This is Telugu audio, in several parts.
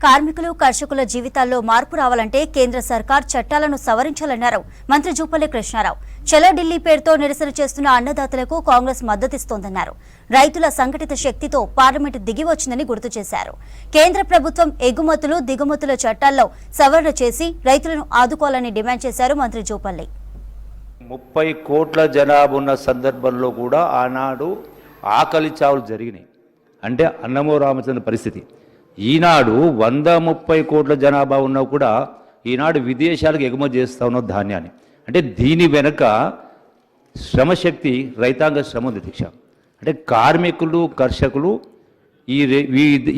కార్మికులు కర్షకుల జీవితాల్లో మార్పు రావాలంటే కేంద్ర సర్కార్ చట్టాలను సవరించాలన్నారు మంత్రి జూపల్లి కృష్ణారావు. చలో ఢిల్లీ పేరుతో నిరసన చేస్తున్న అన్నదాతలకు కాంగ్రెస్ మద్దతిస్తోందన్నారు. రైతుల సంఘటిత శక్తితో పార్లమెంటు దిగి వచ్చిందని గుర్తు చేశారు. కేంద్ర ప్రభుత్వం ఎగుమతులు దిగుమతుల చట్టాల్లో సవరణ చేసి రైతులను ఆదుకోవాలని డిమాండ్ చేశారు మంత్రి జూపల్లి. 30 కోట్ల జనాభా ఉన్న సందర్భంలో కూడా ఆనాడు ఆకలి చావులు జరిగినాయి. అంటే అన్నమో రామచంద్ర పరిస్థితి. ఈనాడు 130 కోట్ల జనాభా ఉన్నా కూడా ఈనాడు విదేశాలకు ఎగుమతి చేస్తూ ఉన్న ధాన్యాన్ని. అంటే దీని వెనుక శ్రమశక్తి రైతాంగ శ్రమ ఉంది దీక్ష. అంటే కార్మికులు కర్షకులు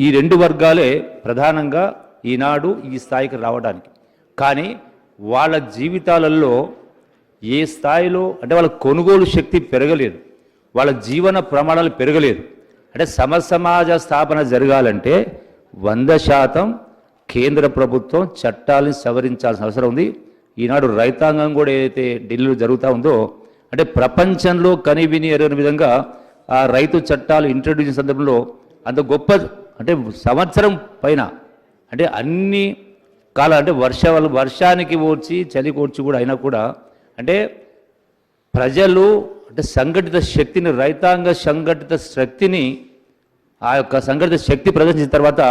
ఈ రెండు వర్గాలే ప్రధానంగా ఈనాడు ఈ స్థాయికి రావడానికి. కానీ వాళ్ళ జీవితాలలో ఏ స్థాయిలో అంటే వాళ్ళ కొనుగోలు శక్తి పెరగలేదు, వాళ్ళ జీవన ప్రమాణాలు పెరగలేదు. అంటే సమసమాజ స్థాపన జరగాలంటే 100% కేంద్ర ప్రభుత్వం చట్టాలను సవరించాల్సిన అవసరం ఉంది. ఈనాడు రైతాంగం కూడా ఏదైతే ఢిల్లీలో జరుగుతూ ఉందో అంటే ప్రపంచంలో కనివిని ఎరగని విధంగా ఆ రైతు చట్టాలు ఇంట్రడ్యూస్ చేసిన సందర్భంలో అంత గొప్ప అంటే సంవత్సరం పైన అంటే అన్ని కాలం అంటే వర్షానికి ఓర్చి చలికి ఓర్చి కూడా అయినా కూడా అంటే ప్రజలు అంటే సంఘటిత శక్తిని రైతాంగ సంఘటిత శక్తిని ఆ యొక్క సంఘటిత శక్తి ప్రదర్శించిన తర్వాత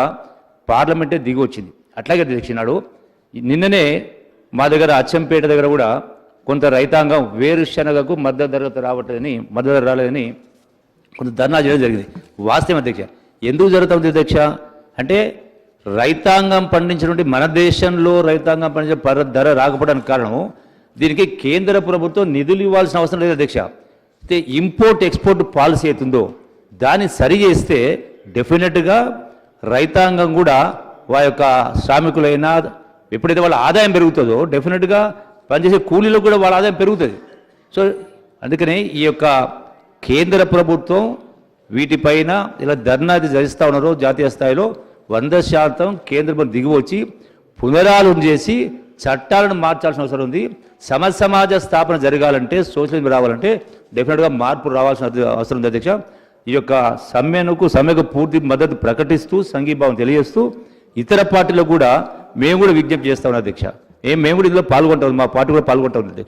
పార్లమెంటే దిగి వచ్చింది. అట్లాగే తెచ్చినాడు. నిన్ననే మా దగ్గర అచ్చంపేట దగ్గర కూడా కొంత రైతాంగం వేరుశనగకు మద్దతు ధర రాలేదని కొంత ధర్నా చేయడం జరిగింది. వాస్తవం అధ్యక్ష, ఎందుకు జరుగుతుంది అధ్యక్ష అంటే రైతాంగం పండించినటువంటి మన దేశంలో రైతాంగం పండించిన ధర రాకపోవడానికి కారణం దీనికి కేంద్ర ప్రభుత్వం నిధులు ఇవ్వాల్సిన అవసరం లేదు అధ్యక్ష. అయితే ఇంపోర్ట్ ఎక్స్పోర్ట్ పాలసీ అవుతుందో దాన్ని సరి చేస్తే డెఫినెట్గా రైతాంగం కూడా వారి యొక్క శ్రామికులైనా ఎప్పుడైతే వాళ్ళ ఆదాయం పెరుగుతుందో డెఫినెట్గా పనిచేసే కూలీలకు కూడా వాళ్ళ ఆదాయం పెరుగుతుంది. సో అందుకనే ఈ యొక్క కేంద్ర ప్రభుత్వం వీటిపైన ఇలా ధర్నా జరిస్తూ ఉన్నారో జాతీయ స్థాయిలో 100% కేంద్రం దిగి వచ్చి పునరాలోచన చేసి చట్టాలను మార్చాల్సిన అవసరం ఉంది. సమసమాజ స్థాపన జరగాలంటే సోషలిజం రావాలంటే డెఫినెట్గా మార్పు రావాల్సిన అవసరం ఉంది అధ్యక్ష. ఈ యొక్క సమ్మెకు పూర్తి మద్దతు ప్రకటిస్తూ సంఘీభావం తెలియజేస్తూ ఇతర పార్టీలకు కూడా మేము కూడా విజ్ఞప్తి చేస్తా ఉన్నాం అధ్యక్ష. మేము కూడా ఇందులో పాల్గొంటాం, మా పార్టీ కూడా పాల్గొంటా ఉంది అధ్యక్ష.